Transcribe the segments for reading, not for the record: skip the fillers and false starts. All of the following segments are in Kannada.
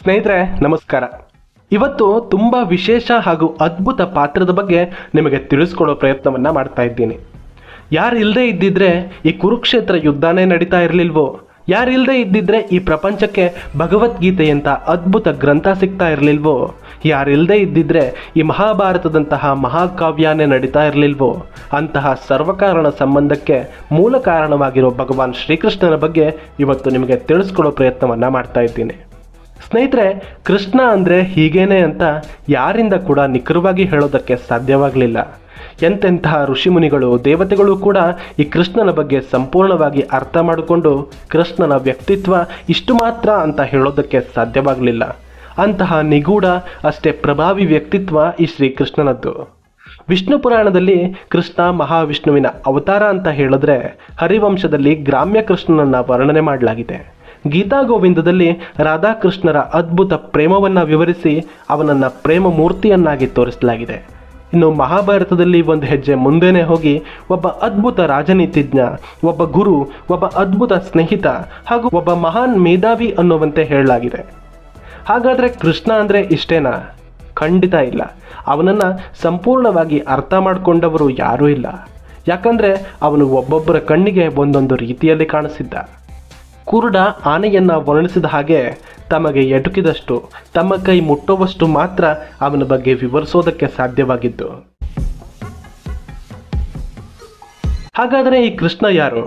ಸ್ನೇಹಿತರೆ ನಮಸ್ಕಾರ. ಇವತ್ತು ತುಂಬ ವಿಶೇಷ ಹಾಗೂ ಅದ್ಭುತ ಪಾತ್ರದ ಬಗ್ಗೆ ನಿಮಗೆ ತಿಳಿಸ್ಕೊಡೋ ಪ್ರಯತ್ನವನ್ನು ಮಾಡ್ತಾ ಇದ್ದೀನಿ. ಯಾರಿಲ್ಲದೆ ಇದ್ದಿದ್ರೆ ಈ ಕುರುಕ್ಷೇತ್ರ ಯುದ್ಧನೇ ನಡೀತಾ ಇರಲಿಲ್ವೋ? ಯಾರಿಲ್ಲದೆ ಇದ್ದಿದ್ರೆ ಈ ಪ್ರಪಂಚಕ್ಕೆ ಭಗವದ್ಗೀತೆಯಂಥ ಅದ್ಭುತ ಗ್ರಂಥ ಸಿಗ್ತಾ ಇರಲಿಲ್ವೋ? ಯಾರಿಲ್ಲದೆ ಇದ್ದಿದ್ರೆ ಈ ಮಹಾಭಾರತದಂತಹ ಮಹಾಕಾವ್ಯನೇ ನಡೀತಾ ಇರಲಿಲ್ವೋ? ಅಂತಹ ಸರ್ವಕಾರಣ ಸಂಬಂಧಕ್ಕೆ ಮೂಲ ಕಾರಣವಾಗಿರೋ ಭಗವಾನ್ ಶ್ರೀಕೃಷ್ಣನ ಬಗ್ಗೆ ಇವತ್ತು ನಿಮಗೆ ತಿಳಿಸ್ಕೊಡೋ ಪ್ರಯತ್ನವನ್ನು ಮಾಡ್ತಾ ಇದ್ದೀನಿ. ಸ್ನೇಹಿತರೆ, ಕೃಷ್ಣ ಅಂದರೆ ಹೀಗೇನೆ ಅಂತ ಯಾರಿಂದ ಕೂಡ ನಿಖರವಾಗಿ ಹೇಳೋದಕ್ಕೆ ಸಾಧ್ಯವಾಗಲಿಲ್ಲ. ಎಂತೆಂತಹ ಋಷಿಮುನಿಗಳು ದೇವತೆಗಳು ಕೂಡ ಈ ಕೃಷ್ಣನ ಬಗ್ಗೆ ಸಂಪೂರ್ಣವಾಗಿ ಅರ್ಥ ಮಾಡಿಕೊಂಡು ಕೃಷ್ಣನ ವ್ಯಕ್ತಿತ್ವ ಇಷ್ಟು ಮಾತ್ರ ಅಂತ ಹೇಳೋದಕ್ಕೆ ಸಾಧ್ಯವಾಗಲಿಲ್ಲ. ಅಂತಹ ನಿಗೂಢ ಅಷ್ಟೇ ಪ್ರಭಾವಿ ವ್ಯಕ್ತಿತ್ವ ಈ ಶ್ರೀಕೃಷ್ಣನದ್ದು. ವಿಷ್ಣು ಪುರಾಣದಲ್ಲಿ ಕೃಷ್ಣ ಮಹಾವಿಷ್ಣುವಿನ ಅವತಾರ ಅಂತ ಹೇಳಿದ್ರೆ ಹರಿವಂಶದಲ್ಲಿ ಗ್ರಾಮ್ಯ ಕೃಷ್ಣನನ್ನು ವರ್ಣನೆ ಮಾಡಲಾಗಿದೆ. ಗೀತಾ ಗೋವಿಂದದಲ್ಲಿ ರಾಧಾಕೃಷ್ಣರ ಅದ್ಭುತ ಪ್ರೇಮವನ್ನು ವಿವರಿಸಿ ಅವನನ್ನು ಪ್ರೇಮ ಮೂರ್ತಿಯನ್ನಾಗಿ ತೋರಿಸಲಾಗಿದೆ. ಇನ್ನು ಮಹಾಭಾರತದಲ್ಲಿ ಒಂದು ಹೆಜ್ಜೆ ಮುಂದೆನೇ ಹೋಗಿ ಒಬ್ಬ ಅದ್ಭುತ ರಾಜನೀತಿಜ್ಞ, ಒಬ್ಬ ಗುರು, ಒಬ್ಬ ಅದ್ಭುತ ಸ್ನೇಹಿತ ಹಾಗೂ ಒಬ್ಬ ಮಹಾನ್ ಮೇಧಾವಿ ಅನ್ನುವಂತೆ ಹೇಳಲಾಗಿದೆ. ಹಾಗಾದರೆ ಕೃಷ್ಣ ಅಂದರೆ ಇಷ್ಟೇನಾ? ಖಂಡಿತ ಇಲ್ಲ. ಅವನನ್ನು ಸಂಪೂರ್ಣವಾಗಿ ಅರ್ಥ ಮಾಡಿಕೊಂಡವರು ಯಾರೂ ಇಲ್ಲ. ಯಾಕಂದರೆ ಅವನು ಒಬ್ಬೊಬ್ಬರ ಕಣ್ಣಿಗೆ ಒಂದೊಂದು ರೀತಿಯಲ್ಲಿ ಕಾಣಿಸಿದ್ದ. ಕುರುಡ ಆನೆಯನ್ನು ವರ್ಣಿಸಿದ ಹಾಗೆ ತಮಗೆ ಎಟುಕಿದಷ್ಟು, ತಮ್ಮ ಕೈ ಮುಟ್ಟುವಷ್ಟು ಮಾತ್ರ ಅವನ ಬಗ್ಗೆ ವಿವರಿಸೋದಕ್ಕೆ ಸಾಧ್ಯವಾಗಿದ್ದು. ಹಾಗಾದರೆ ಈ ಕೃಷ್ಣ ಯಾರು?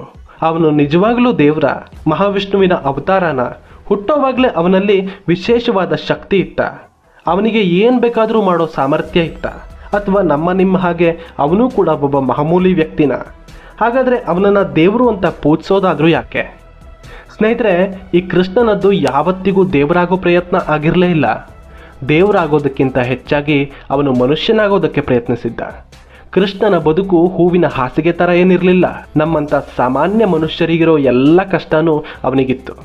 ಅವನು ನಿಜವಾಗಲೂ ದೇವರ, ಮಹಾವಿಷ್ಣುವಿನ ಅವತಾರನ? ಹುಟ್ಟೋವಾಗಲೇ ಅವನಲ್ಲಿ ವಿಶೇಷವಾದ ಶಕ್ತಿ ಇತ್ತ? ಅವನಿಗೆ ಏನು ಬೇಕಾದರೂ ಮಾಡೋ ಸಾಮರ್ಥ್ಯ ಇತ್ತ? ಅಥವಾ ನಿಮ್ಮ ಹಾಗೆ ಅವನೂ ಕೂಡ ಒಬ್ಬ ಮಾಮೂಲಿ ವ್ಯಕ್ತಿನ? ಹಾಗಾದರೆ ಅವನನ್ನು ದೇವರು ಅಂತ ಪೂಜಿಸೋದಾದರೂ ಯಾಕೆ? ಸ್ನೇಹಿತರೆ, ಈ ಕೃಷ್ಣನದ್ದು ಯಾವತ್ತಿಗೂ ದೇವರಾಗೋ ಪ್ರಯತ್ನ ಆಗಿರಲೇ ಇಲ್ಲ. ದೇವರಾಗೋದಕ್ಕಿಂತ ಹೆಚ್ಚಾಗಿ ಅವನು ಮನುಷ್ಯನಾಗೋದಕ್ಕೆ ಪ್ರಯತ್ನಿಸಿದ್ದ. ಕೃಷ್ಣನ ಬದುಕು ಹೂವಿನ ಹಾಸಿಗೆ ಥರ ಏನಿರಲಿಲ್ಲ. ನಮ್ಮಂಥ ಸಾಮಾನ್ಯ ಮನುಷ್ಯರಿಗಿರೋ ಎಲ್ಲ ಕಷ್ಟನೂ ಅವನಿಗಿತ್ತು.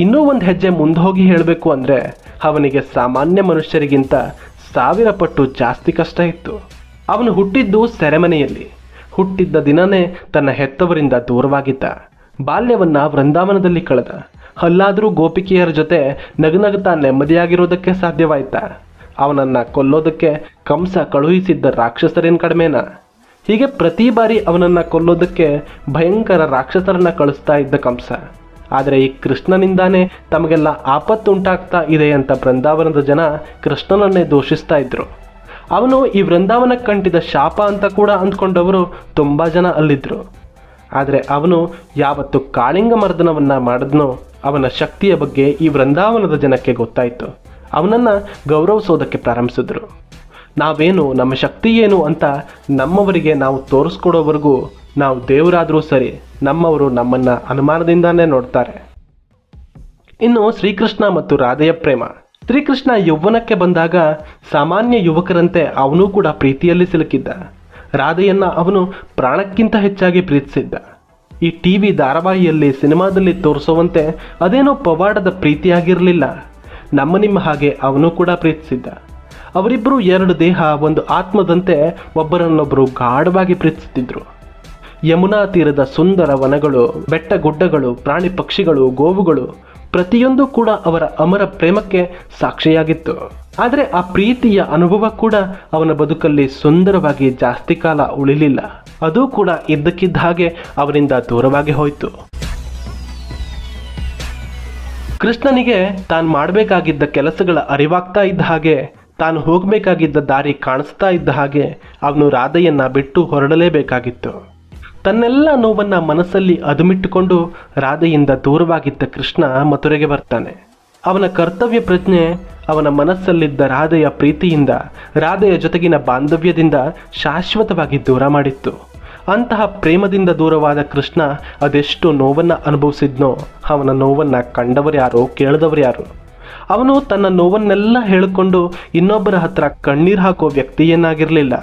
ಇನ್ನೂ ಒಂದು ಹೆಜ್ಜೆ ಮುಂದೆ ಹೋಗಿ ಹೇಳಬೇಕು ಅಂದರೆ ಅವನಿಗೆ ಸಾಮಾನ್ಯ ಮನುಷ್ಯರಿಗಿಂತ 1000 ಪಟ್ಟು ಜಾಸ್ತಿ ಕಷ್ಟ ಇತ್ತು. ಅವನು ಹುಟ್ಟಿದ್ದು ಸೆರೆಮನೆಯಲ್ಲಿ. ಹುಟ್ಟಿದ್ದ ದಿನವೇ ತನ್ನ ಹೆತ್ತವರಿಂದ ದೂರವಾಗಿದ್ದ. ಬಾಲ್ಯವನ್ನ ವೃಂದಾವನದಲ್ಲಿ ಕಳೆದ. ಅಲ್ಲಾದರೂ ಗೋಪಿಕೆಯರ ಜೊತೆ ನಗುನಗುತ್ತಾ ನೆಮ್ಮದಿಯಾಗಿರೋದಕ್ಕೆ ಸಾಧ್ಯವಾಯ್ತಾ? ಅವನನ್ನು ಕೊಲ್ಲೋದಕ್ಕೆ ಕಂಸ ಕಳುಹಿಸಿದ್ದ ರಾಕ್ಷಸರೇನು ಕಡಿಮೆನಾ? ಹೀಗೆ ಪ್ರತಿ ಬಾರಿ ಅವನನ್ನು ಕೊಲ್ಲೋದಕ್ಕೆ ಭಯಂಕರ ರಾಕ್ಷಸರನ್ನ ಕಳಿಸ್ತಾ ಇದ್ದ ಕಂಸ. ಆದರೆ ಈ ಕೃಷ್ಣನಿಂದಾನೇ ತಮಗೆಲ್ಲ ಆಪತ್ತುಂಟಾಗ್ತಾ ಇದೆ ಅಂತ ವೃಂದಾವನದ ಜನ ಕೃಷ್ಣನನ್ನೇ ದೂಷಿಸ್ತಾ ಇದ್ರು. ಅವನು ಈ ವೃಂದಾವನಕ್ಕೆ ಕಂಟಿದ ಶಾಪ ಅಂತ ಕೂಡ ಅಂದ್ಕೊಂಡವರು ತುಂಬ ಜನ ಅಲ್ಲಿದ್ದರು. ಆದರೆ ಅವನು ಯಾವತ್ತು ಕಾಳಿಂಗ ಮರ್ದನವನ್ನು ಮಾಡಿದ್ನೋ ಅವನ ಶಕ್ತಿಯ ಬಗ್ಗೆ ಈ ವೃಂದಾವನದ ಜನಕ್ಕೆ ಗೊತ್ತಾಯಿತು. ಅವನನ್ನು ಗೌರವಿಸೋದಕ್ಕೆ ಪ್ರಾರಂಭಿಸಿದ್ರು. ನಾವೇನು, ನಮ್ಮ ಶಕ್ತಿ ಏನು ಅಂತ ನಮ್ಮವರಿಗೆ ನಾವು ತೋರಿಸ್ಕೊಡೋವರೆಗೂ ನಾವು ದೇವರಾದರೂ ಸರಿ, ನಮ್ಮವರು ನಮ್ಮನ್ನು ಅನುಮಾನದಿಂದಾನೇ ನೋಡ್ತಾರೆ. ಇನ್ನು ಶ್ರೀಕೃಷ್ಣ ಮತ್ತು ರಾಧೆಯ ಪ್ರೇಮ. ಶ್ರೀಕೃಷ್ಣ ಯೌವನಕ್ಕೆ ಬಂದಾಗ ಸಾಮಾನ್ಯ ಯುವಕರಂತೆ ಅವನೂ ಕೂಡ ಪ್ರೀತಿಯಲ್ಲಿ ಸಿಲುಕಿದ್ದ. ರಾಧೆಯನ್ನು ಅವನು ಪ್ರಾಣಕ್ಕಿಂತ ಹೆಚ್ಚಾಗಿ ಪ್ರೀತಿಸಿದ್ದ. ಈ TV ಧಾರಾವಾಹಿಯಲ್ಲಿ, ಸಿನಿಮಾದಲ್ಲಿ ತೋರಿಸುವಂತೆ ಅದೇನೋ ಪವಾಡದ ಪ್ರೀತಿಯಾಗಿರಲಿಲ್ಲ. ನಿಮ್ಮ ಹಾಗೆ ಅವನು ಕೂಡ ಪ್ರೀತಿಸಿದ್ದ. ಅವರಿಬ್ಬರು 2 ದೇಹ, ಒಂದು ಆತ್ಮದಂತೆ ಒಬ್ಬರನ್ನೊಬ್ಬರು ಗಾಢವಾಗಿ ಪ್ರೀತಿಸುತ್ತಿದ್ದರು. ಯಮುನಾ ತೀರದ ಸುಂದರ ವನಗಳು, ಬೆಟ್ಟ ಗುಡ್ಡಗಳು, ಪ್ರಾಣಿ ಪಕ್ಷಿಗಳು, ಗೋವುಗಳು ಪ್ರತಿಯೊಂದು ಕೂಡ ಅವರ ಅಮರ ಪ್ರೇಮಕ್ಕೆ ಸಾಕ್ಷಿಯಾಗಿತ್ತು. ಆದರೆ ಆ ಪ್ರೀತಿಯ ಅನುಭವ ಕೂಡ ಅವನ ಬದುಕಲ್ಲಿ ಸುಂದರವಾಗಿ ಜಾಸ್ತಿ ಕಾಲ ಉಳಿಲಿಲ್ಲ. ಅದು ಕೂಡ ಇದ್ದಕ್ಕಿದ್ದ ಹಾಗೆ ಅವನಿಂದ ದೂರವಾಗಿ ಹೋಯಿತು. ಕೃಷ್ಣನಿಗೆ ತಾನು ಮಾಡಬೇಕಾಗಿದ್ದ ಕೆಲಸಗಳ ಅರಿವಾಗ್ತಾ ಇದ್ದ ಹಾಗೆ, ತಾನು ಹೋಗಬೇಕಾಗಿದ್ದ ದಾರಿ ಕಾಣಿಸ್ತಾ ಇದ್ದ ಹಾಗೆ ಅವನು ರಾಧೆಯನ್ನ ಬಿಟ್ಟು ಹೊರಡಲೇಬೇಕಾಗಿತ್ತು. ತನ್ನೆಲ್ಲ ನೋವನ್ನು ಮನಸ್ಸಲ್ಲಿ ಅದುಮಿಟ್ಟುಕೊಂಡು ರಾಧೆಯಿಂದ ದೂರವಾಗಿದ್ದ ಕೃಷ್ಣ ಮಥುರೆಗೆ ಬರ್ತಾನೆ. ಅವನ ಕರ್ತವ್ಯ ಪ್ರಜ್ಞೆ ಅವನ ಮನಸ್ಸಲ್ಲಿದ್ದ ರಾಧೆಯ ಪ್ರೀತಿಯಿಂದ, ರಾಧೆಯ ಜೊತೆಗಿನ ಬಾಂಧವ್ಯದಿಂದ ಶಾಶ್ವತವಾಗಿ ದೂರ ಮಾಡಿತ್ತು. ಅಂತಹ ಪ್ರೇಮದಿಂದ ದೂರವಾದ ಕೃಷ್ಣ ಅದೆಷ್ಟು ನೋವನ್ನು ಅನುಭವಿಸಿದ್ನೋ ಅವನ ನೋವನ್ನು ಕಂಡವರ್ಯಾರೋ ಕೇಳಿದವರ್ಯಾರು. ಅವನು ತನ್ನ ನೋವನ್ನೆಲ್ಲ ಹೇಳಿಕೊಂಡು ಇನ್ನೊಬ್ಬರ ಹತ್ರ ಕಣ್ಣೀರು ಹಾಕೋ ವ್ಯಕ್ತಿಯನ್ನಾಗಿರಲಿಲ್ಲ.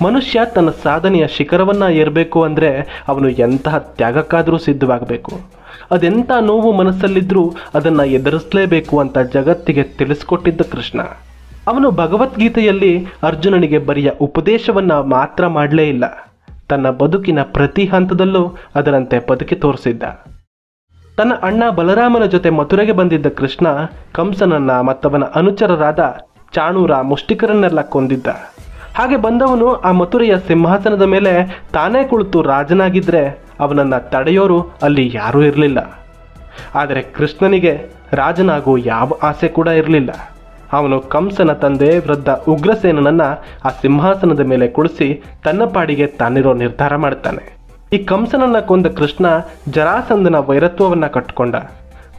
ಮನುಷ್ಯ ತನ್ನ ಸಾಧನೆಯ ಶಿಖರವನ್ನು ಏರಬೇಕು ಅಂದರೆ ಅವನು ಎಂತಹ ತ್ಯಾಗಕ್ಕಾದರೂ ಸಿದ್ಧವಾಗಬೇಕು. ಅದೆಂಥ ನೋವು ಮನಸ್ಸಲ್ಲಿದ್ದರೂ ಅದನ್ನು ಎದುರಿಸಲೇಬೇಕು ಅಂತ ಜಗತ್ತಿಗೆ ತಿಳಿಸ್ಕೊಟ್ಟಿದ್ದ ಕೃಷ್ಣ. ಅವನು ಭಗವದ್ಗೀತೆಯಲ್ಲಿ ಅರ್ಜುನನಿಗೆ ಬರಿಯ ಉಪದೇಶವನ್ನು ಮಾತ್ರ ಮಾಡಲೇ ಇಲ್ಲ, ತನ್ನ ಬದುಕಿನ ಪ್ರತಿ ಹಂತದಲ್ಲೂ ಅದರಂತೆ ಬದುಕಿ ತೋರಿಸಿದ್ದ. ತನ್ನ ಅಣ್ಣ ಬಲರಾಮನ ಜೊತೆ ಮಥುರೆಗೆ ಬಂದಿದ್ದ ಕೃಷ್ಣ ಕಂಸನನ್ನ ಮತ್ತವನ ಅನುಚರರಾದ ಚಾಣೂರ ಮುಷ್ಟಿಕರನ್ನೆಲ್ಲ ಕೊಂದಿದ್ದ. ಹಾಗೆ ಬಂದವನು ಆ ಮಥುರೆಯ ಸಿಂಹಾಸನದ ಮೇಲೆ ತಾನೇ ಕುಳಿತು ರಾಜನಾಗಿದ್ದರೆ ಅವನನ್ನು ತಡೆಯೋರು ಅಲ್ಲಿ ಯಾರೂ ಇರಲಿಲ್ಲ. ಆದರೆ ಕೃಷ್ಣನಿಗೆ ರಾಜನಾಗುವ ಯಾವ ಆಸೆ ಕೂಡ ಇರಲಿಲ್ಲ. ಅವನು ಕಂಸನ ತಂದೆ ವೃದ್ಧ ಉಗ್ರಸೇನನನ್ನು ಆ ಸಿಂಹಾಸನದ ಮೇಲೆ ಕುಳಿಸಿ ತನ್ನ ಪಾಡಿಗೆ ತಾನಿರೋ ನಿರ್ಧಾರ ಮಾಡ್ತಾನೆ. ಈ ಕಂಸನನ್ನು ಕೊಂದ ಕೃಷ್ಣ ಜರಾಸಂಧನ ವೈರತ್ವವನ್ನು ಕಟ್ಟಿಕೊಂಡ.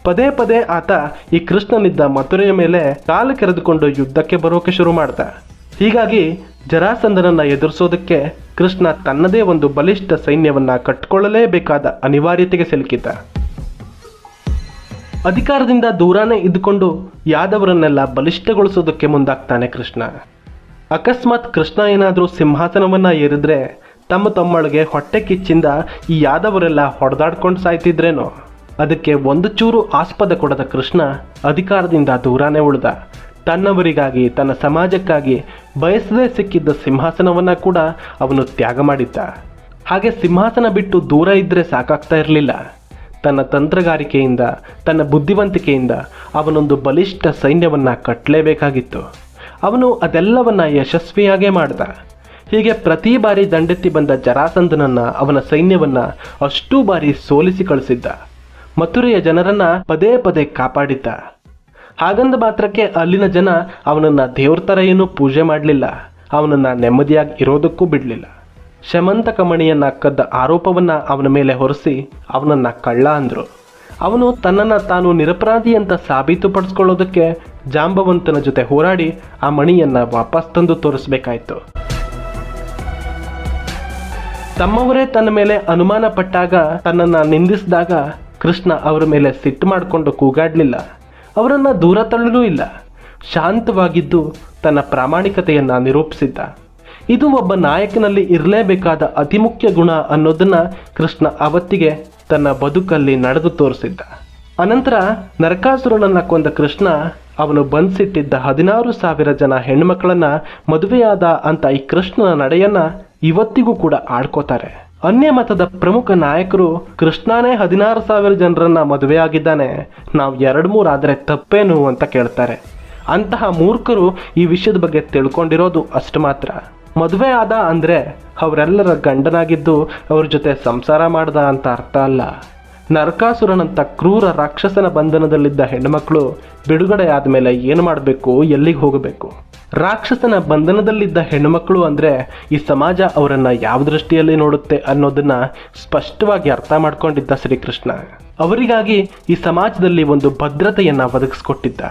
ಪದೇ ಪದೇ ಆತ ಈ ಕೃಷ್ಣನಿದ್ದ ಮಥುರೆಯ ಮೇಲೆ ಕಾಲು ಕೆರೆದುಕೊಂಡು ಯುದ್ಧಕ್ಕೆ ಬರೋಕೆ ಶುರು ಮಾಡ್ದ. ಹೀಗಾಗಿ ಜರಾಸಂಧನನ್ನು ಎದುರಿಸೋದಕ್ಕೆ ಕೃಷ್ಣ ತನ್ನದೇ ಒಂದು ಬಲಿಷ್ಠ ಸೈನ್ಯವನ್ನು ಕಟ್ಟಿಕೊಳ್ಳಲೇಬೇಕಾದ ಅನಿವಾರ್ಯತೆಗೆ ಸಿಲುಕಿದ್ದ. ಅಧಿಕಾರದಿಂದ ದೂರನೇ ಇದ್ದುಕೊಂಡು ಯಾದವರನ್ನೆಲ್ಲ ಬಲಿಷ್ಠಗೊಳಿಸೋದಕ್ಕೆ ಮುಂದಾಗ್ತಾನೆ ಕೃಷ್ಣ. ಅಕಸ್ಮಾತ್ ಕೃಷ್ಣ ಏನಾದರೂ ಸಿಂಹಾಸನವನ್ನು ಏರಿದ್ರೆ ತಮ್ಮೊಳಗೆ ಹೊಟ್ಟೆ ಕಿಚ್ಚಿಂದ ಈ ಯಾದವರೆಲ್ಲ ಹೊಡೆದಾಡ್ಕೊಂಡು ಸಾಯ್ತಿದ್ರೇನೋ. ಅದಕ್ಕೆ ಒಂದು ಚೂರು ಆಸ್ಪದ ಕೊಡದ ಕೃಷ್ಣ ಅಧಿಕಾರದಿಂದ ದೂರನೇ ಉಳಿದ. ತನ್ನವರಿಗಾಗಿ, ತನ್ನ ಸಮಾಜಕ್ಕಾಗಿ ಬಯಸದೇ ಸಿಕ್ಕಿದ್ದ ಸಿಂಹಾಸನವನ್ನು ಕೂಡ ಅವನು ತ್ಯಾಗ ಮಾಡಿದ್ದ. ಹಾಗೆ ಸಿಂಹಾಸನ ಬಿಟ್ಟು ದೂರ ಇದ್ದರೆ ಸಾಕಾಗ್ತಾ ಇರಲಿಲ್ಲ. ತನ್ನ ತಂತ್ರಗಾರಿಕೆಯಿಂದ, ತನ್ನ ಬುದ್ಧಿವಂತಿಕೆಯಿಂದ ಅವನೊಂದು ಬಲಿಷ್ಠ ಸೈನ್ಯವನ್ನು ಕಟ್ಟಲೇಬೇಕಾಗಿತ್ತು. ಅವನು ಅದೆಲ್ಲವನ್ನ ಯಶಸ್ವಿಯಾಗೇ ಮಾಡ್ದ. ಹೀಗೆ ಪ್ರತಿ ಬಾರಿ ದಂಡೆತ್ತಿ ಬಂದ ಜರಾಸಂಧನನ್ನು, ಅವನ ಸೈನ್ಯವನ್ನು ಅಷ್ಟೂ ಬಾರಿ ಸೋಲಿಸಿ ಕಳಿಸಿದ್ದ. ಮಥುರೆಯ ಜನರನ್ನು ಪದೇ ಪದೇ ಕಾಪಾಡಿದ್ದ. ಹಾಗಂದ ಮಾತ್ರಕ್ಕೆ ಅಲ್ಲಿನ ಜನ ಅವನನ್ನು ದೇವ್ರ ಥರ ಏನೂ ಪೂಜೆ ಮಾಡಲಿಲ್ಲ. ಅವನನ್ನು ನೆಮ್ಮದಿಯಾಗಿ ಇರೋದಕ್ಕೂ ಬಿಡಲಿಲ್ಲ. ಶಮಂತಕ ಮಣಿಯನ್ನು ಕದ್ದ ಆರೋಪವನ್ನು ಅವನ ಮೇಲೆ ಹೊರಿಸಿ ಅವನನ್ನು ಕಳ್ಳ ಅಂದರು. ಅವನು ತನ್ನನ್ನು ತಾನು ನಿರಪರಾಧಿ ಅಂತ ಸಾಬೀತುಪಡಿಸ್ಕೊಳ್ಳೋದಕ್ಕೆ ಜಾಂಬವಂತನ ಜೊತೆ ಹೋರಾಡಿ ಆ ಮಣಿಯನ್ನು ವಾಪಸ್ ತಂದು ತೋರಿಸ್ಬೇಕಾಯ್ತು. ತಮ್ಮವರೇ ತನ್ನ ಮೇಲೆ ಅನುಮಾನ ಪಟ್ಟಾಗ, ತನ್ನನ್ನು ನಿಂದಿಸಿದಾಗ ಕೃಷ್ಣ ಅವರ ಮೇಲೆ ಸಿಟ್ಟು ಮಾಡಿಕೊಂಡು ಕೂಗಾಡಲಿಲ್ಲ. ಅವರನ್ನು ದೂರ ತಳ್ಳಲೂ ಇಲ್ಲ. ಶಾಂತವಾಗಿದ್ದು ತನ್ನ ಪ್ರಾಮಾಣಿಕತೆಯನ್ನು ನಿರೂಪಿಸಿದ್ದ. ಇದು ಒಬ್ಬ ನಾಯಕನಲ್ಲಿ ಇರಲೇಬೇಕಾದ ಅತಿ ಮುಖ್ಯ ಗುಣ ಅನ್ನೋದನ್ನು ಕೃಷ್ಣ ಅವತ್ತಿಗೆ ತನ್ನ ಬದುಕಲ್ಲಿ ನಡೆದು ತೋರಿಸಿದ್ದ. ಅನಂತರ ನರಕಾಸುರನನ್ನು ಕೊಂದ ಕೃಷ್ಣ ಅವನು ಬಂಧಿಸಿಟ್ಟಿದ್ದ 16,000 ಜನ ಹೆಣ್ಮಕ್ಳನ್ನು ಮದುವೆಯಾದ ಅಂತ ಈ ಕೃಷ್ಣನ ನಡೆಯನ್ನು ಇವತ್ತಿಗೂ ಕೂಡ ಆಡ್ಕೋತಾರೆ. ಅನ್ಯ ಮತದ ಪ್ರಮುಖ ನಾಯಕರು ಕೃಷ್ಣನೇ 16,000 ಜನರನ್ನ ಮದುವೆಯಾಗಿದ್ದಾನೆ, ನಾವು 2-3 ಆದರೆ ತಪ್ಪೇನು ಅಂತ ಕೇಳ್ತಾರೆ. ಅಂತಹ ಮೂರ್ಖರು ಈ ವಿಷಯದ ಬಗ್ಗೆ ತಿಳ್ಕೊಂಡಿರೋದು ಅಷ್ಟು ಮಾತ್ರ. ಮದುವೆ ಆದ ಅಂದರೆ ಅವರೆಲ್ಲರ ಗಂಡನಾಗಿದ್ದು ಅವ್ರ ಜೊತೆ ಸಂಸಾರ ಮಾಡ್ದ ಅಂತ ಅರ್ಥ ಅಲ್ಲ. ನರಕಾಸುರನಂತ ಕ್ರೂರ ರಾಕ್ಷಸನ ಬಂಧನದಲ್ಲಿದ್ದ ಹೆಣ್ಣುಮಕ್ಕಳು ಬಿಡುಗಡೆ ಆದಮೇಲೆ ಏನು ಮಾಡಬೇಕು, ಎಲ್ಲಿಗೆ ಹೋಗಬೇಕು? ರಾಕ್ಷಸನ ಬಂಧನದಲ್ಲಿದ್ದ ಹೆಣ್ಣುಮಕ್ಕಳು ಅಂದರೆ ಈ ಸಮಾಜ ಅವರನ್ನು ಯಾವ ದೃಷ್ಟಿಯಲ್ಲಿ ನೋಡುತ್ತೆ ಅನ್ನೋದನ್ನು ಸ್ಪಷ್ಟವಾಗಿ ಅರ್ಥ ಮಾಡ್ಕೊಂಡಿದ್ದ ಶ್ರೀಕೃಷ್ಣ. ಅವರಿಗಾಗಿ ಈ ಸಮಾಜದಲ್ಲಿ ಒಂದು ಭದ್ರತೆಯನ್ನು ಒದಗಿಸ್ಕೊಟ್ಟಿದ್ದ.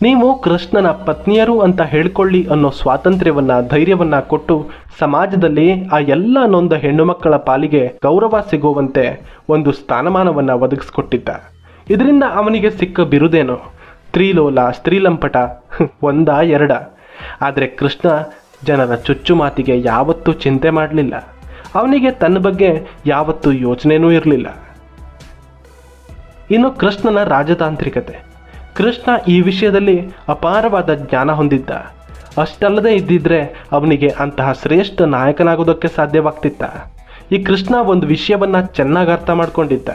ನೀವು ಕೃಷ್ಣನ ಪತ್ನಿಯರು ಅಂತ ಹೇಳ್ಕೊಳ್ಳಿ ಅನ್ನೋ ಸ್ವಾತಂತ್ರ್ಯವನ್ನು, ಧೈರ್ಯವನ್ನು ಕೊಟ್ಟು ಸಮಾಜದಲ್ಲಿ ಆ ಎಲ್ಲ ನೊಂದ ಹೆಣ್ಣು ಮಕ್ಕಳ ಪಾಲಿಗೆ ಗೌರವ ಸಿಗುವಂತೆ ಒಂದು ಸ್ಥಾನಮಾನವನ್ನು ಒದಗಿಸ್ಕೊಟ್ಟಿದ್ದ. ಇದರಿಂದ ಅವನಿಗೆ ಸಿಕ್ಕ ಬಿರುದೇನು ತ್ರಿಲೋಲ, ಸ್ತ್ರೀಲಂಪಟ, 1-2. ಆದರೆ ಕೃಷ್ಣ ಜನರ ಚುಚ್ಚು ಮಾತಿಗೆ ಯಾವತ್ತೂ ಚಿಂತೆ ಮಾಡಲಿಲ್ಲ. ಅವನಿಗೆ ತನ್ನ ಬಗ್ಗೆ ಯಾವತ್ತೂ ಯೋಚನೆಯೂ ಇರಲಿಲ್ಲ. ಇನ್ನು ಕೃಷ್ಣನ ರಾಜತಾಂತ್ರಿಕತೆ. ಕೃಷ್ಣ ಈ ವಿಷಯದಲ್ಲಿ ಅಪಾರವಾದ ಜ್ಞಾನ ಹೊಂದಿದ್ದ. ಅಷ್ಟಲ್ಲದೆ ಇದ್ದಿದ್ರೆ ಅವನಿಗೆ ಅಂತಹ ಶ್ರೇಷ್ಠ ನಾಯಕನಾಗೋದಕ್ಕೆ ಸಾಧ್ಯವಾಗ್ತಿತ್ತ. ಈ ಕೃಷ್ಣ ಒಂದು ವಿಷಯವನ್ನು ಚೆನ್ನಾಗಿ ಅರ್ಥ ಮಾಡ್ಕೊಂಡಿದ್ದ.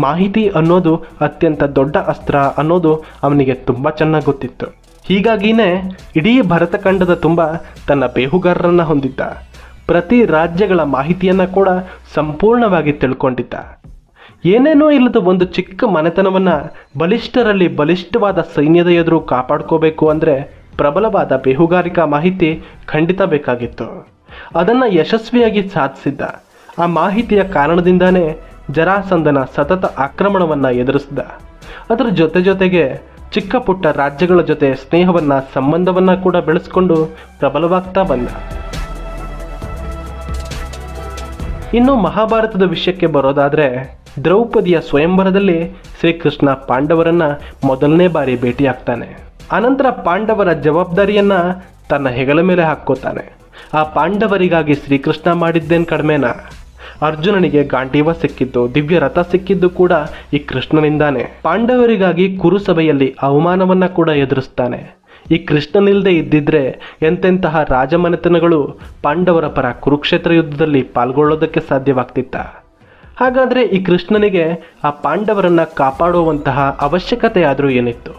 ಮಾಹಿತಿ ಅನ್ನೋದು ಅತ್ಯಂತ ದೊಡ್ಡ ಅಸ್ತ್ರ ಅನ್ನೋದು ಅವನಿಗೆ ತುಂಬ ಚೆನ್ನಾಗಿ ಗೊತ್ತಿತ್ತು. ಹೀಗಾಗಿಯೇ ಇಡೀ ಭರತಖಂಡದ ತುಂಬ ತನ್ನ ಬೇಹುಗಾರರನ್ನು ಹೊಂದಿದ್ದ. ಪ್ರತಿ ರಾಜ್ಯಗಳ ಮಾಹಿತಿಯನ್ನು ಕೂಡ ಸಂಪೂರ್ಣವಾಗಿ ತಿಳ್ಕೊಂಡಿದ್ದ. ಏನೇನೋ ಇಲ್ಲದ ಒಂದು ಚಿಕ್ಕ ಮನೆತನವನ್ನು ಬಲಿಷ್ಠರಲ್ಲಿ ಬಲಿಷ್ಠವಾದ ಸೈನ್ಯದ ಎದುರು ಕಾಪಾಡ್ಕೋಬೇಕು ಅಂದರೆ ಪ್ರಬಲವಾದ ಬೇಹುಗಾರಿಕಾ ಮಾಹಿತಿ ಖಂಡಿತ ಬೇಕಾಗಿತ್ತು. ಅದನ್ನು ಯಶಸ್ವಿಯಾಗಿ ಸಾಧಿಸಿದ್ದ. ಆ ಮಾಹಿತಿಯ ಕಾರಣದಿಂದಾನೇ ಜರಾಸಂಧನ ಸತತ ಆಕ್ರಮಣವನ್ನು ಎದುರಿಸಿದ. ಅದರ ಜೊತೆಗೆ ಚಿಕ್ಕ ಪುಟ್ಟ ರಾಜ್ಯಗಳ ಜೊತೆ ಸ್ನೇಹವನ್ನು, ಸಂಬಂಧವನ್ನು ಕೂಡ ಬೆಳೆಸ್ಕೊಂಡು ಪ್ರಬಲವಾಗ್ತಾ ಬಂದ. ಇನ್ನು ಮಹಾಭಾರತದ ವಿಷಯಕ್ಕೆ ಬರೋದಾದರೆ, ದ್ರೌಪದಿಯ ಸ್ವಯಂವರದಲ್ಲಿ ಶ್ರೀಕೃಷ್ಣ ಪಾಂಡವರನ್ನ ಮೊದಲನೇ ಬಾರಿ ಭೇಟಿಯಾಗ್ತಾನೆ. ಅನಂತರ ಪಾಂಡವರ ಜವಾಬ್ದಾರಿಯನ್ನ ತನ್ನ ಹೆಗಲ ಮೇಲೆ ಹಾಕ್ಕೋತಾನೆ. ಆ ಪಾಂಡವರಿಗಾಗಿ ಶ್ರೀಕೃಷ್ಣ ಮಾಡಿದ್ದೇನು ಕಡಿಮೆನಾ? ಅರ್ಜುನನಿಗೆ ಗಾಂಡೀವ ಸಿಕ್ಕಿದ್ದು, ದಿವ್ಯ ರಥ ಸಿಕ್ಕಿದ್ದು ಕೂಡ ಈ ಕೃಷ್ಣನಿಂದಾನೆ. ಪಾಂಡವರಿಗಾಗಿ ಕುರುಸಭೆಯಲ್ಲಿ ಅವಮಾನವನ್ನ ಕೂಡ ಎದುರಿಸ್ತಾನೆ. ಈ ಕೃಷ್ಣನಿಲ್ಲದೆ ಇದ್ದಿದ್ರೆ ಎಂತೆಂತಹ ರಾಜಮನೆತನಗಳು ಪಾಂಡವರ ಪರ ಕುರುಕ್ಷೇತ್ರ ಯುದ್ಧದಲ್ಲಿ ಪಾಲ್ಗೊಳ್ಳೋದಕ್ಕೆ ಸಾಧ್ಯವಾಗ್ತಿತ್ತ. ಹಾಗಾದರೆ ಈ ಕೃಷ್ಣನಿಗೆ ಆ ಪಾಂಡವರನ್ನು ಕಾಪಾಡುವಂತಹ ಅವಶ್ಯಕತೆ ಆದರೂ ಏನಿತ್ತು?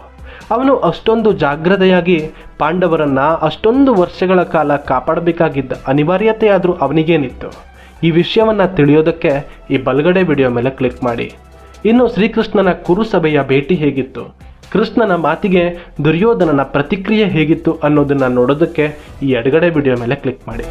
ಅವನು ಅಷ್ಟೊಂದು ಜಾಗ್ರತೆಯಾಗಿ ಪಾಂಡವರನ್ನು ಅಷ್ಟೊಂದು ವರ್ಷಗಳ ಕಾಲ ಕಾಪಾಡಬೇಕಾಗಿದ್ದ ಅನಿವಾರ್ಯತೆ ಆದರೂ ಅವನಿಗೇನಿತ್ತು? ಈ ವಿಷಯವನ್ನು ತಿಳಿಯೋದಕ್ಕೆ ಈ ಬಲಗಡೆ ವಿಡಿಯೋ ಮೇಲೆ ಕ್ಲಿಕ್ ಮಾಡಿ. ಇನ್ನು ಶ್ರೀಕೃಷ್ಣನ ಕುರುಸಭೆಯ ಭೇಟಿ ಹೇಗಿತ್ತು, ಕೃಷ್ಣನ ಮಾತಿಗೆ ದುರ್ಯೋಧನನ ಪ್ರತಿಕ್ರಿಯೆ ಹೇಗಿತ್ತು ಅನ್ನೋದನ್ನು ನೋಡೋದಕ್ಕೆ ಈ ಎಡಗಡೆ ವಿಡಿಯೋ ಮೇಲೆ ಕ್ಲಿಕ್ ಮಾಡಿ.